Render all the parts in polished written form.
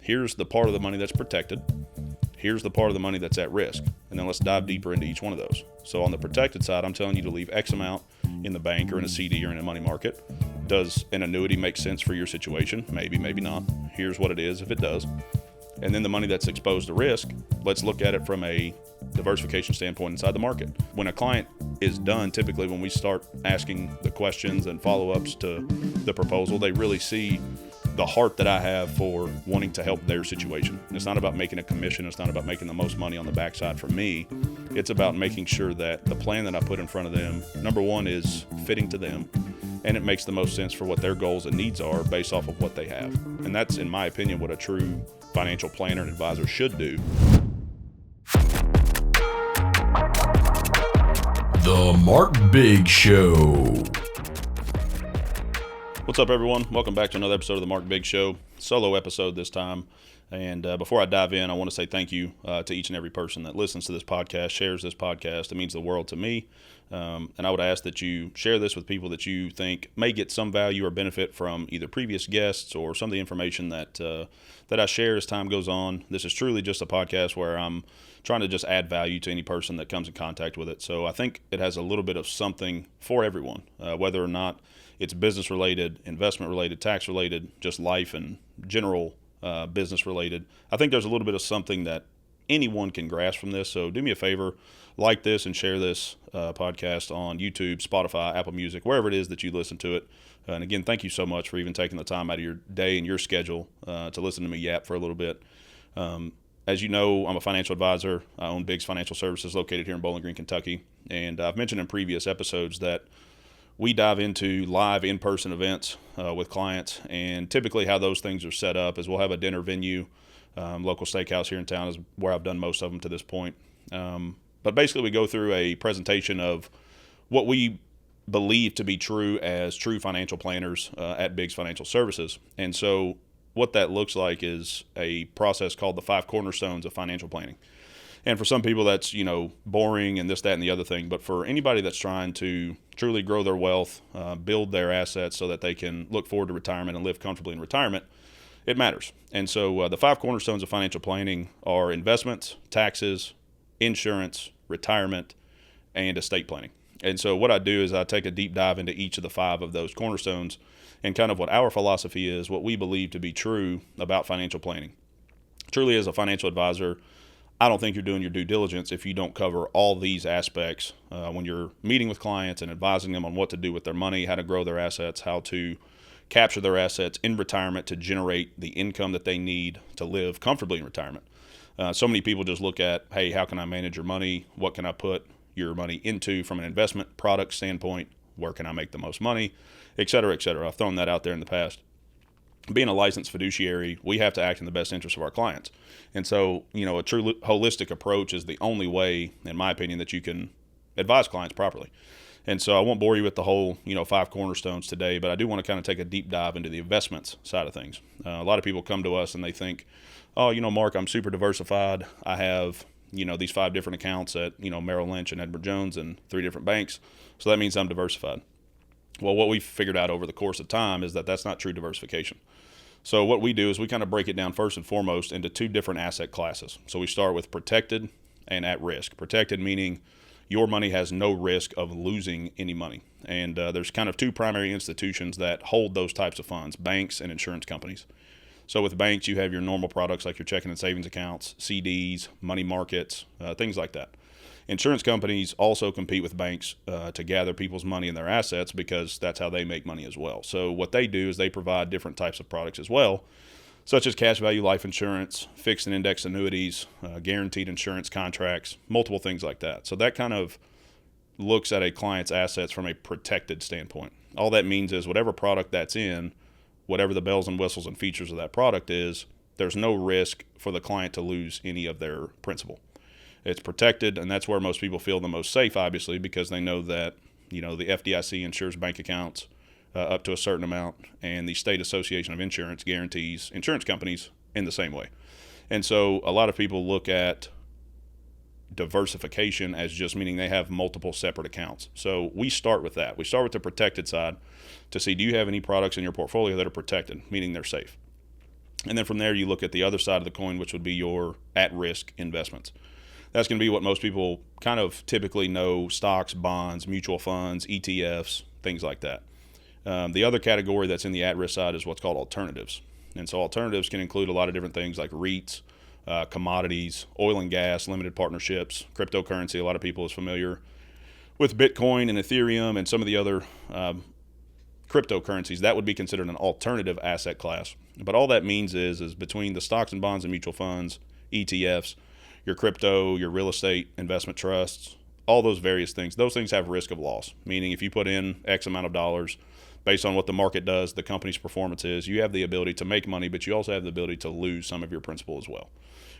here's the part of the money that's protected. Here's the part of the money that's at risk. And then let's dive deeper into each one of those. So on the protected side, I'm telling you to leave X amount in the bank or in a CD or in a money market. Does an annuity make sense for your situation? Maybe, maybe not. Here's what it is if it does. And then the money that's exposed to risk, let's look at it from a diversification standpoint inside the market. When a client is done, typically when we start asking the questions and follow-ups to the proposal, they really see the heart that I have for wanting to help their situation. It's not about making a commission. It's not about making the most money on the backside for me. It's about making sure that the plan that I put in front of them, number one, is fitting to them, and it makes the most sense for what their goals and needs are based off of what they have. And that's, in my opinion, what a true financial planner and advisor should do. The Mark Biggs Show. What's up, everyone? Welcome back to another episode of the Mark Biggs Show. Solo episode this time. And before I dive in, I want to say thank you to each and every person that listens to this podcast, shares this podcast. It means the world to me. And I would ask that you share this with people that you think may get some value or benefit from either previous guests or some of the information that I share as time goes on. This is truly just a podcast where I'm trying to just add value to any person that comes in contact with it. So I think it has a little bit of something for everyone, whether or not it's business related, investment related, tax related, just life and general business related. I think there's a little bit of something that anyone can grasp from this. So do me a favor, like this and share this podcast on YouTube, Spotify, Apple Music, wherever it is that you listen to it. And again, thank you so much for even taking the time out of your day and your schedule to listen to me yap for a little bit. As you know, I'm a financial advisor. I own Biggs Financial Services located here in Bowling Green, Kentucky. And I've mentioned in previous episodes that we dive into live in-person events with clients, and typically how those things are set up is we'll have a dinner venue, local steakhouse here in town is where I've done most of them to this point. But basically we go through a presentation of what we believe to be true as true financial planners at Biggs Financial Services. And so what that looks like is a process called the 5 cornerstones of financial planning. And for some people that's, boring and this, that, and the other thing. But for anybody that's trying to truly grow their wealth, build their assets so that they can look forward to retirement and live comfortably in retirement, it matters. And so the 5 cornerstones of financial planning are investments, taxes, insurance, retirement, and estate planning. And so what I do is I take a deep dive into each of the 5 of those cornerstones and kind of what our philosophy is, what we believe to be true about financial planning. Truly, as a financial advisor, I don't think you're doing your due diligence if you don't cover all these aspects when you're meeting with clients and advising them on what to do with their money, how to grow their assets, how to capture their assets in retirement to generate the income that they need to live comfortably in retirement. So many people just look at, hey, how can I manage your money? What can I put your money into from an investment product standpoint? Where can I make the most money? Et cetera, et cetera. I've thrown that out there in the past. Being a licensed fiduciary, we have to act in the best interest of our clients. And so, a true holistic approach is the only way, in my opinion, that you can advise clients properly. And so I won't bore you with the whole, 5 cornerstones today, but I do want to kind of take a deep dive into the investments side of things. A lot of people come to us and they think, oh, Mark, I'm super diversified. I have, these 5 different accounts at, Merrill Lynch and Edward Jones and 3 different banks. So that means I'm diversified. Well, what we've figured out over the course of time is that that's not true diversification. So what we do is we kind of break it down first and foremost into 2 different asset classes. So we start with protected and at risk. Protected meaning your money has no risk of losing any money. And there's kind of 2 primary institutions that hold those types of funds, banks and insurance companies. So with banks, you have your normal products like your checking and savings accounts, CDs, money markets, things like that. Insurance companies also compete with banks to gather people's money and their assets because that's how they make money as well. So what they do is they provide different types of products as well, such as cash value life insurance, fixed and index annuities, guaranteed insurance contracts, multiple things like that. So that kind of looks at a client's assets from a protected standpoint. All that means is whatever product that's in, whatever the bells and whistles and features of that product is, there's no risk for the client to lose any of their principal. It's protected, and that's where most people feel the most safe, obviously, because they know that, the FDIC insures bank accounts up to a certain amount, and the State Association of Insurance guarantees insurance companies in the same way. And so a lot of people look at diversification as just meaning they have multiple separate accounts. So we start with that. We start with the protected side to see, do you have any products in your portfolio that are protected, meaning they're safe? And then from there, you look at the other side of the coin, which would be your at-risk investments. That's going to be what most people kind of typically know: stocks, bonds, mutual funds, ETFs, things like that. The other category that's in the at-risk side is what's called alternatives. And so alternatives can include a lot of different things like REITs, commodities, oil and gas, limited partnerships, cryptocurrency. A lot of people is familiar with Bitcoin and Ethereum and some of the other cryptocurrencies. That would be considered an alternative asset class. But all that means is between the stocks and bonds and mutual funds, ETFs, your crypto, your real estate investment trusts, all those various things, those things have risk of loss. Meaning if you put in X amount of dollars, based on what the market does, the company's performance is, you have the ability to make money, but you also have the ability to lose some of your principal as well.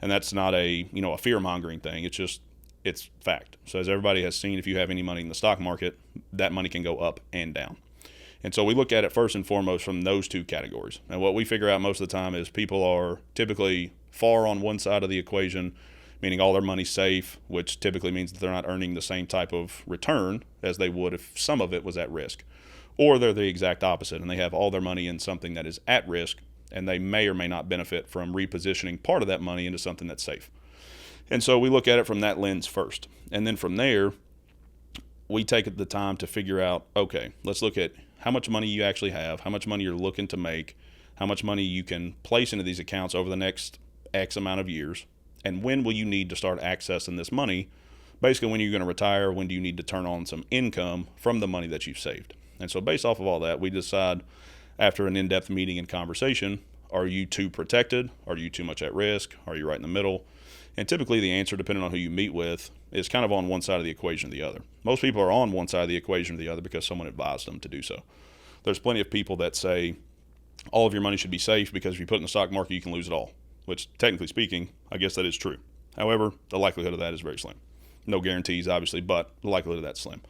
And that's not a fear-mongering thing. It's fact. So as everybody has seen, if you have any money in the stock market, that money can go up and down. And so we look at it first and foremost from those two categories. And what we figure out most of the time is people are typically far on one side of the equation, meaning all their money's safe, which typically means that they're not earning the same type of return as they would if some of it was at risk. Or they're the exact opposite, and they have all their money in something that is at risk, and they may or may not benefit from repositioning part of that money into something that's safe. And so we look at it from that lens first. And then from there, we take the time to figure out, okay, let's look at how much money you actually have, how much money you're looking to make, how much money you can place into these accounts over the next X amount of years, and when will you need to start accessing this money. Basically, when you're going to retire, when do you need to turn on some income from the money that you've saved. And so based off of all that, we decide after an in-depth meeting and conversation, are you too protected? Are you too much at risk? Are you right in the middle? And typically the answer, depending on who you meet with, is kind of on one side of the equation or the other. Most people are on one side of the equation or the other because someone advised them to do so. There's plenty of people that say all of your money should be safe because if you put it in the stock market, you can lose it all, which technically speaking, I guess that is true. However, the likelihood of that is very slim. No guarantees, obviously, but the likelihood of that's slim.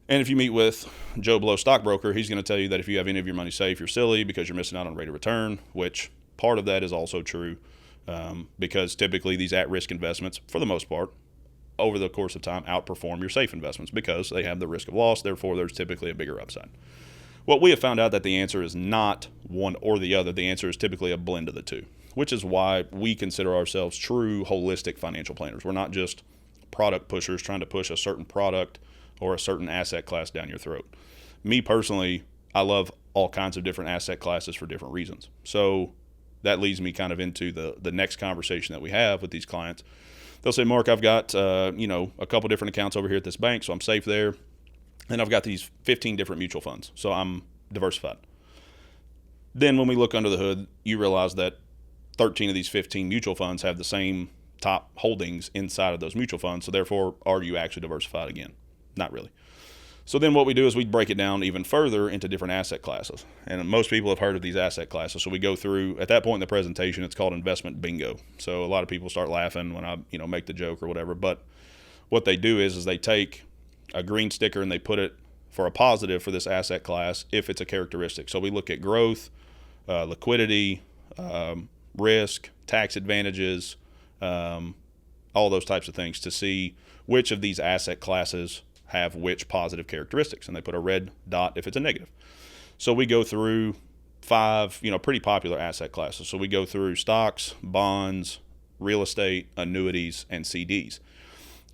And if you meet with Joe Blow stockbroker, he's going to tell you that if you have any of your money safe, you're silly because you're missing out on rate of return, which part of that is also true because typically these at-risk investments, for the most part, over the course of time, outperform your safe investments because they have the risk of loss. Therefore, there's typically a bigger upside. What we have found out that the answer is not one or the other. The answer is typically a blend of the two, which is why we consider ourselves true holistic financial planners. We're not just product pushers trying to push a certain product or a certain asset class down your throat. Me personally, I love all kinds of different asset classes for different reasons. So that leads me kind of into the next conversation that we have with these clients. They'll say, Mark, I've got a couple different accounts over here at this bank, so I'm safe there. And I've got these 15 different mutual funds, so I'm diversified. Then when we look under the hood, you realize that 13 of these 15 mutual funds have the same top holdings inside of those mutual funds. So therefore, are you actually diversified again? Not really. So then what we do is we break it down even further into different asset classes. And most people have heard of these asset classes. So we go through, at that point in the presentation, it's called investment bingo. So a lot of people start laughing when I make the joke or whatever. But what they do is they take a green sticker and they put it for a positive for this asset class if it's a characteristic. So we look at growth, liquidity, risk, tax advantages, all those types of things to see which of these asset classes have which positive characteristics, and they put a red dot if it's a negative. So we go through 5, pretty popular asset classes. So we go through stocks, bonds, real estate, annuities, and CDs.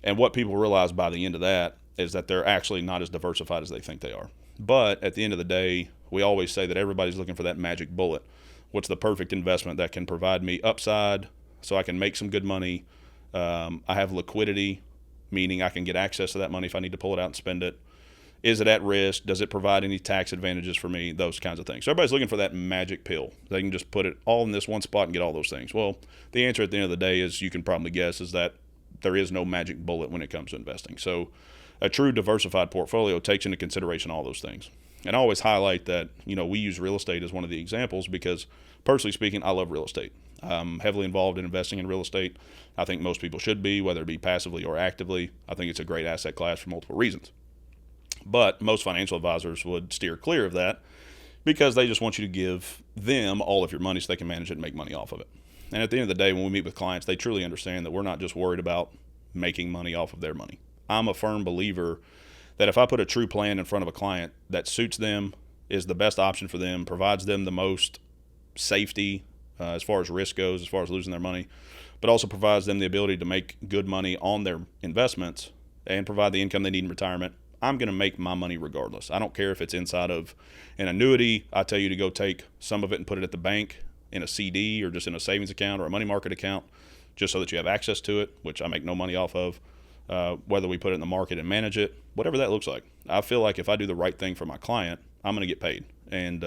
And what people realize by the end of that is that they're actually not as diversified as they think they are. But at the end of the day, we always say that everybody's looking for that magic bullet. What's the perfect investment that can provide me upside so I can make some good money? I have liquidity, meaning I can get access to that money if I need to pull it out and spend it. Is it at risk? Does it provide any tax advantages for me? Those kinds of things. So everybody's looking for that magic pill. They can just put it all in this one spot and get all those things. Well, the answer at the end of the day is, you can probably guess, is that there is no magic bullet when it comes to investing. So a true diversified portfolio takes into consideration all those things. And I always highlight that, we use real estate as one of the examples because, personally speaking, I love real estate. I'm heavily involved in investing in real estate. I think most people should be, whether it be passively or actively. I think it's a great asset class for multiple reasons. But most financial advisors would steer clear of that because they just want you to give them all of your money so they can manage it and make money off of it. And at the end of the day, when we meet with clients, they truly understand that we're not just worried about making money off of their money. I'm a firm believer that if I put a true plan in front of a client that suits them, is the best option for them, provides them the most safety, as far as risk goes, as far as losing their money, but also provides them the ability to make good money on their investments and provide the income they need in retirement. I'm going to make my money regardless. I don't care if it's inside of an annuity. I tell you to go take some of it and put it at the bank in a CD or just in a savings account or a money market account, just so that you have access to it, which I make no money off of. Whether we put it in the market and manage it, whatever that looks like. I feel like if I do the right thing for my client, I'm going to get paid. And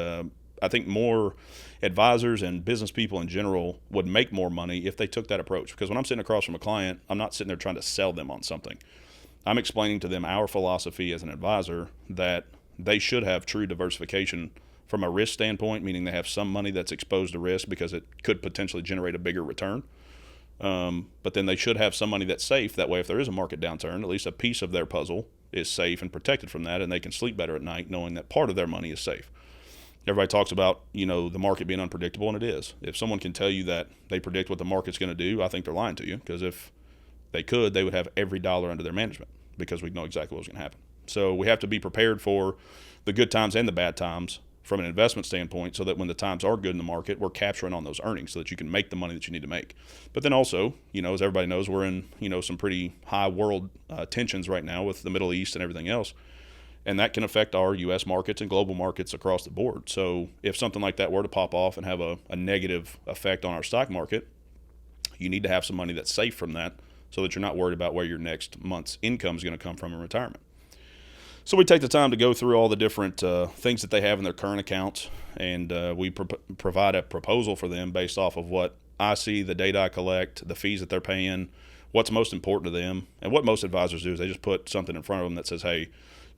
I think more advisors and business people in general would make more money if they took that approach. Because when I'm sitting across from a client, I'm not sitting there trying to sell them on something. I'm explaining to them our philosophy as an advisor that they should have true diversification from a risk standpoint, meaning they have some money that's exposed to risk because it could potentially generate a bigger return. But then they should have some money that's safe. That way, if there is a market downturn, at least a piece of their puzzle is safe and protected from that, and they can sleep better at night knowing that part of their money is safe. Everybody talks about, the market being unpredictable, and it is. If someone can tell you that they predict what the market's going to do, I think they're lying to you, because if they could, they would have every dollar under their management because we'd know exactly what was going to happen. So we have to be prepared for the good times and the bad times from an investment standpoint, so that when the times are good in the market, we're capturing on those earnings so that you can make the money that you need to make. But then also, as everybody knows, we're in, some pretty high world tensions right now with the Middle East and everything else. And that can affect our U.S. markets and global markets across the board. So if something like that were to pop off and have a negative effect on our stock market, you need to have some money that's safe from that so that you're not worried about where your next month's income is going to come from in retirement. So we take the time to go through all the different things that they have in their current accounts, and we provide a proposal for them based off of what I see, the data I collect, the fees that they're paying, what's most important to them. And what most advisors do is they just put something in front of them that says, hey,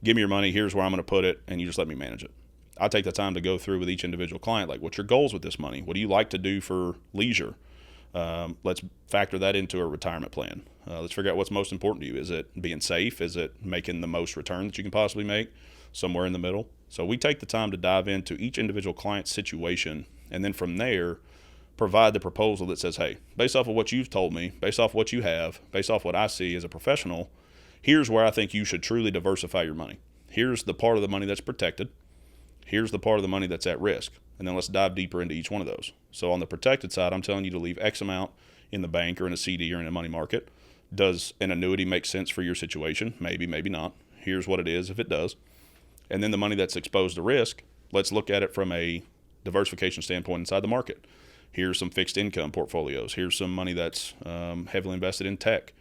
give me your money, here's where I'm going to put it, and you just let me manage it. I take the time to go through with each individual client, like, what's your goals with this money? What do you like to do for leisure? Let's factor that into a retirement plan. Let's figure out what's most important to you. Is it being safe? Is it making the most return that you can possibly make? Somewhere in the middle. So we take the time to dive into each individual client's situation, and then from there, provide the proposal that says, hey, based off of what you've told me, based off what you have, based off what I see as a professional, here's where I think you should truly diversify your money. Here's the part of the money that's protected. Here's the part of the money that's at risk. And then let's dive deeper into each one of those. So on the protected side, I'm telling you to leave X amount in the bank or in a CD or in a money market. Does an annuity make sense for your situation? Maybe, maybe not. Here's what it is if it does. And then the money that's exposed to risk, let's look at it from a diversification standpoint inside the market. Here's some fixed income portfolios. Here's some money that's heavily invested in tech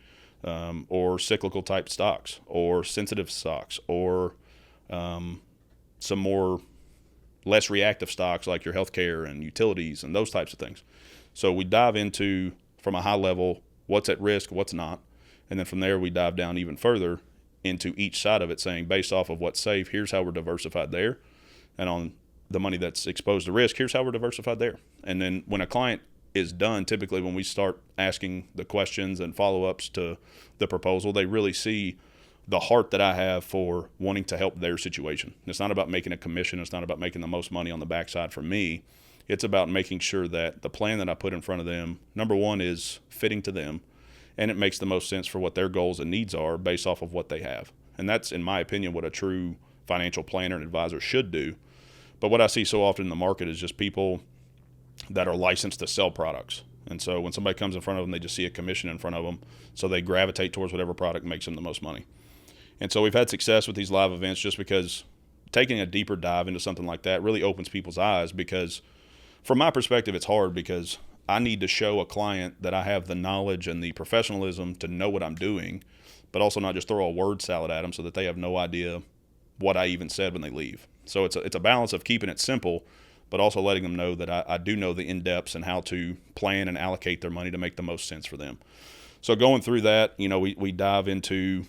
or cyclical type stocks or sensitive stocks or some more less reactive stocks like your healthcare and utilities and those types of things. So we dive into, from a high level, what's at risk, what's not. And then from there, we dive down even further into each side of it, saying based off of what's safe, here's how we're diversified there. And on the money that's exposed to risk, here's how we're diversified there. And then when a client is done, typically when we start asking the questions and follow-ups to the proposal, they really see the heart that I have for wanting to help their situation. It's not about making a commission. It's not about making the most money on the backside for me. It's about making sure that the plan that I put in front of them, number one, is fitting to them, and it makes the most sense for what their goals and needs are based off of what they have. And that's, in my opinion, what a true financial planner and advisor should do. But what I see so often in the market is just people that are licensed to sell products. And so when somebody comes in front of them, they just see a commission in front of them, so they gravitate towards whatever product makes them the most money. And so we've had success with these live events just because taking a deeper dive into something like that really opens people's eyes, because from my perspective, it's hard because I need to show a client that I have the knowledge and the professionalism to know what I'm doing, but also not just throw a word salad at them so that they have no idea what I even said when they leave. So it's a balance of keeping it simple, but also letting them know that I do know the in-depths and how to plan and allocate their money to make the most sense for them. So going through that, we dive into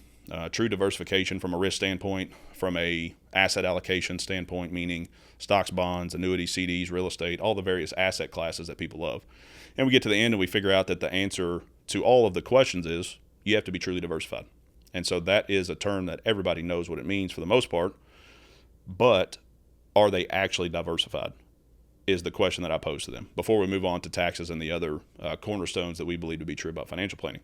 true diversification from a risk standpoint, from a asset allocation standpoint, meaning stocks, bonds, annuities, CDs, real estate, all the various asset classes that people love. And we get to the end and we figure out that the answer to all of the questions is you have to be truly diversified. And so that is a term that everybody knows what it means for the most part, but are they actually diversified is the question that I pose to them before we move on to taxes and the other cornerstones that we believe to be true about financial planning.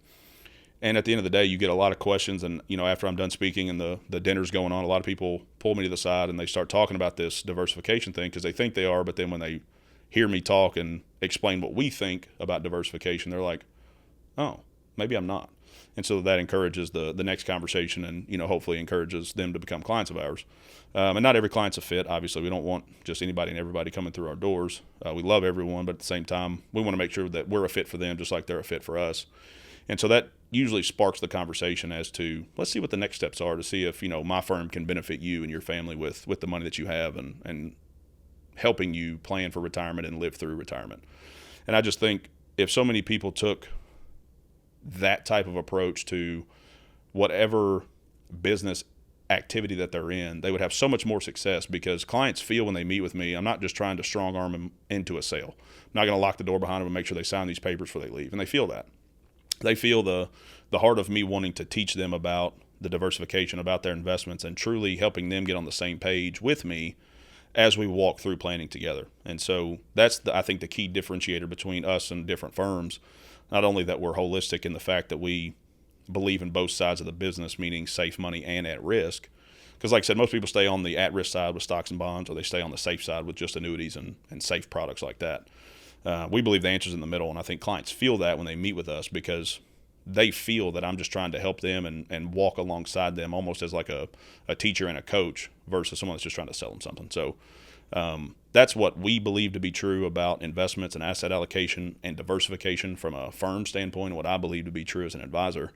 And at the end of the day, you get a lot of questions, and after I'm done speaking and the dinner's going on, a lot of people pull me to the side and they start talking about this diversification thing because they think they are, but then when they hear me talk and explain what we think about diversification, they're like, oh, maybe I'm not. And so that encourages the next conversation and, hopefully encourages them to become clients of ours. And not every client's a fit. Obviously, we don't want just anybody and everybody coming through our doors. We love everyone, but at the same time, we want to make sure that we're a fit for them just like they're a fit for us. And so that usually sparks the conversation as to, let's see what the next steps are to see if, my firm can benefit you and your family with the money that you have and helping you plan for retirement and live through retirement. And I just think if so many people took that type of approach to whatever business activity that they're in, they would have so much more success, because clients feel when they meet with me, I'm not just trying to strong arm them into a sale. I'm not going to lock the door behind them and make sure they sign these papers before they leave. And they feel that. They feel the heart of me wanting to teach them about the diversification, about their investments, and truly helping them get on the same page with me as we walk through planning together. And so that's, I think, the key differentiator between us and different firms. Not only that we're holistic in the fact that we believe in both sides of the business, meaning safe money and at risk. Because like I said, most people stay on the at-risk side with stocks and bonds, or they stay on the safe side with just annuities and safe products like that. We believe the answer's in the middle, and I think clients feel that when they meet with us, because they feel that I'm just trying to help them and walk alongside them almost as like a teacher and a coach versus someone that's just trying to sell them something. So that's what we believe to be true about investments and asset allocation and diversification from a firm standpoint, and what I believe to be true as an advisor.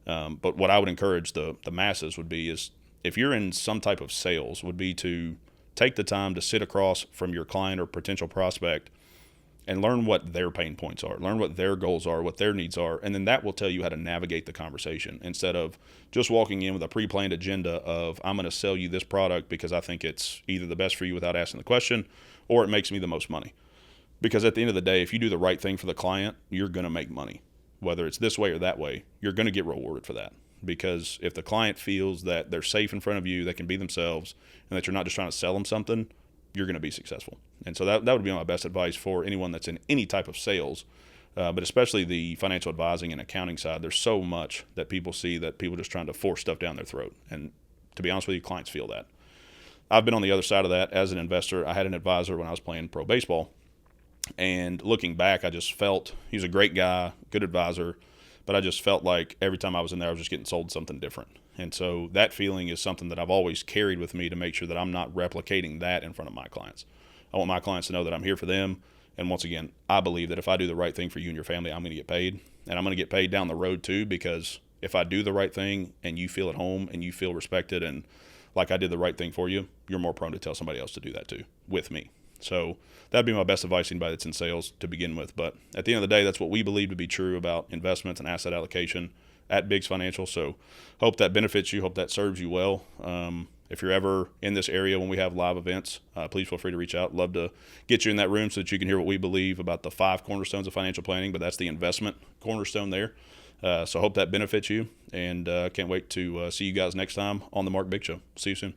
But what I would encourage the masses would be is, if you're in some type of sales, would be to take the time to sit across from your client or potential prospect and learn what their pain points are, learn what their goals are, what their needs are, and then that will tell you how to navigate the conversation, instead of just walking in with a pre-planned agenda of, I'm going to sell you this product because I think it's either the best for you without asking the question, or it makes me the most money. Because at the end of the day, if you do the right thing for the client, you're going to make money. Whether it's this way or that way, you're going to get rewarded for that. Because if the client feels that they're safe in front of you, they can be themselves, and that you're not just trying to sell them something, you're going to be successful. And so that would be my best advice for anyone that's in any type of sales, but especially the financial advising and accounting side. There's so much that people see that people just trying to force stuff down their throat. And to be honest with you, clients feel that. I've been on the other side of that as an investor. I had an advisor when I was playing pro baseball, and looking back, I just felt he was a great guy, good advisor, but I just felt like every time I was in there, I was just getting sold something different. And so that feeling is something that I've always carried with me to make sure that I'm not replicating that in front of my clients. I want my clients to know that I'm here for them. And once again, I believe that if I do the right thing for you and your family, I'm going to get paid. And I'm going to get paid down the road too, because if I do the right thing and you feel at home and you feel respected and like I did the right thing for you, you're more prone to tell somebody else to do that too with me. So that'd be my best advice to anybody that's in sales to begin with. But at the end of the day, that's what we believe to be true about investments and asset allocation at Biggs Financial. So hope that benefits you. Hope that serves you well. If you're ever in this area when we have live events, please feel free to reach out. Love to get you in that room so that you can hear what we believe about the 5 cornerstones of financial planning, but that's the investment cornerstone there. So hope that benefits you, and can't wait to see you guys next time on the Mark Biggs Show. See you soon.